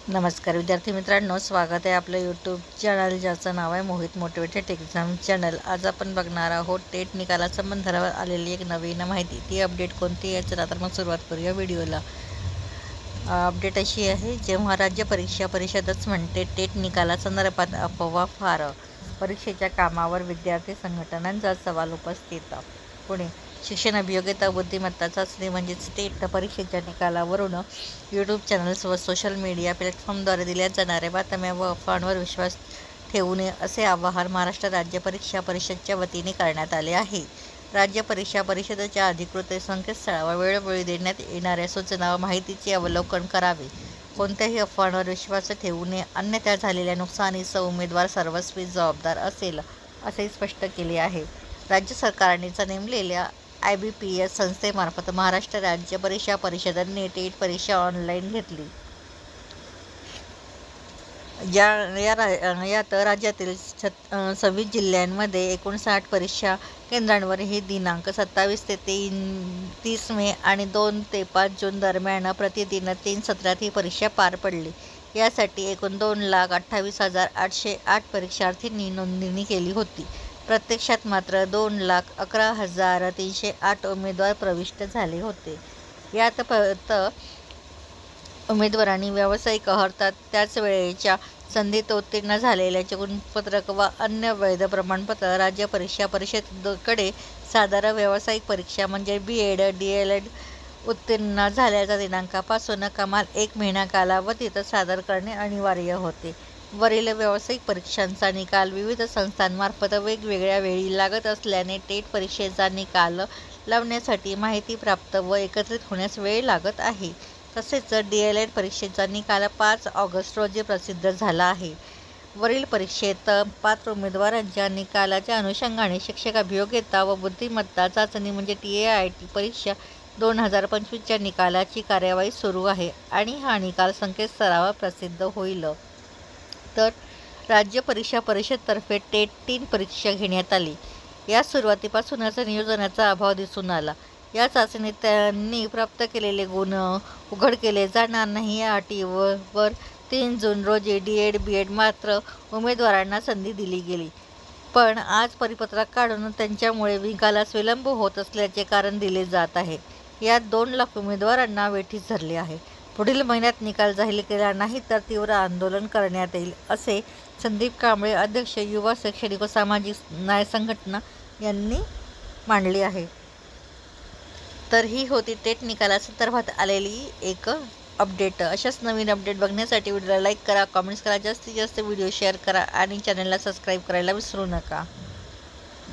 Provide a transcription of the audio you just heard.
नमस्कार विद्यार्थी मित्रांनो, स्वागत आहे आपलं यूट्यूब चॅनल ज्याचं नाव आहे मोहित मोटिवेटेड एक्झाम चॅनल। आज आपण बघणार आहोत टेट निकालासंबंधावर आलेली एक नवीन माहिती। ती अपडेट कोणती आहे चला तर मग सुरुवात करूया व्हिडिओला। अपडेट अशी आहे, जेव्हा राज्य परीक्षा परिषदच म्हणते टेट निकालासंदर्भात अफवा फार, परीक्षेच्या कामावर विद्यार्थी संघटनांचा सवाल उपस्थित। पुणे शिक्षण अभियोग्यता बुद्धिमत्ता चाचणी म्हणजेच टेट परीक्षेच्या निकालावरून यूट्यूब चॅनल्स व सोशल मीडिया प्लॅटफॉर्मद्वारे दिल्या जाणाऱ्या बातम्या व अफवांवर विश्वास ठेवू नये असे आवाहन महाराष्ट्र राज्य परीक्षा परिषदच्या वतीने करण्यात आले आहे। राज्य परीक्षा परिषदेच्या अधिकृत संकेतस्थळावर वेळोवेळी देण्यात येणाऱ्या सूचना व माहितीचे अवलोकन करावे। कोणत्याही अफवांवर विश्वास ठेवू नये, अन्यथा झालेल्या नुकसानीस उमेदवार सर्वस्वी जबाबदार असेल, असे स्पष्ट केले आहे। राज्य सरकारनेच नेमलेल्या IBPS संस्थेमार्फत महाराष्ट्र राज्य परीक्षा परिषदेने टेट परीक्षा ऑनलाईन घेतली। यात राज्यातील 26 जिल्ह्यांमध्ये 59 परीक्षा केंद्रांवर ही दिनांक 27 ते 30 मे आणि 2 ते 5 जून दरम्यान प्रतिदिन 3 सत्रात ही परीक्षा पार पडली। यासाठी एकूण 2,28,808 परीक्षार्थींनी नोंदणी केली होती। प्रत्यक्षात मात्र 2,11,308 उमेदवार प्रविष्ट झाले होते। यात उमेदवारांनी व्यावसायिक अर्थात त्याच वेळेच्या संधीत उत्तीर्ण झालेल्याचे गुणपत्रक व अन्य वैध प्रमाणपत्र राज्य परीक्षा परिषदेकडे सादर व्यावसायिक परीक्षा म्हणजे BEd DLEd उत्तीर्ण झाल्याच्या दिनांकापासून कमाल 1 महिना कालावधीत सादर करणे अनिवार्य होते। वरील व्यावसायिक परीक्षांचा निकाल विविध संस्थांमार्फत वेगवेगळ्या वेळी लागत असल्याने टेट परीक्षेचा निकाल लावण्यासाठी माहिती प्राप्त व एकत्रित होण्यास वेळ लागत आहे। तसेच DLEd परीक्षेचा निकाल 5 ऑगस्ट रोजी प्रसिद्ध झाला आहे। वरील परीक्षेत पात्र उमेदवारांच्या निकालाच्या अनुषंगाने शिक्षक अभियोग्यता व बुद्धिमत्ता चाचणी म्हणजे TAIT परीक्षा 2025च्या निकालाची कार्यवाही सुरू आहे आणि हा निकाल संकेतस्थळावर प्रसिद्ध होईल। तर राज्य परीक्षा परिषदेतर्फे टेट 3 परीक्षा घेण्यात आली। या सुरुवातीपासूनच नियोजनाचा अभाव दिसून आला। या चाचणीत त्यांनी प्राप्त केलेले गुण उघड केले जाणार नाही या अटीवर 3 जून रोजी DEd BEd मात्र उमेदवारांना संधी दिली गेली। पण आज परिपत्रक काढून त्यांच्यामुळे निकालास विलंब होत असल्याचे कारण दिले जात आहे। यात 2 लाख उमेदवारांना वेठीस धरले आहे। पुढील महिन्यात निकाल जाहीर केला नाही तर तीव्र आंदोलन करण्यात येईल, असे संदीप कांबळे अध्यक्ष युवा शैक्षणिक व सामाजिक न्याय संघटना यांनी मांडले आहे। तर ही होती टेट निकालासंदर्भात आलेली एक अपडेट। अशाच नवीन अपडेट बघण्यासाठी व्हिडिओला लाईक करा, कमेंट्स करा, जास्तीत जास्त व्हिडिओ शेअर करा आणि चॅनलला सबस्क्राईब करायला विसरू नका।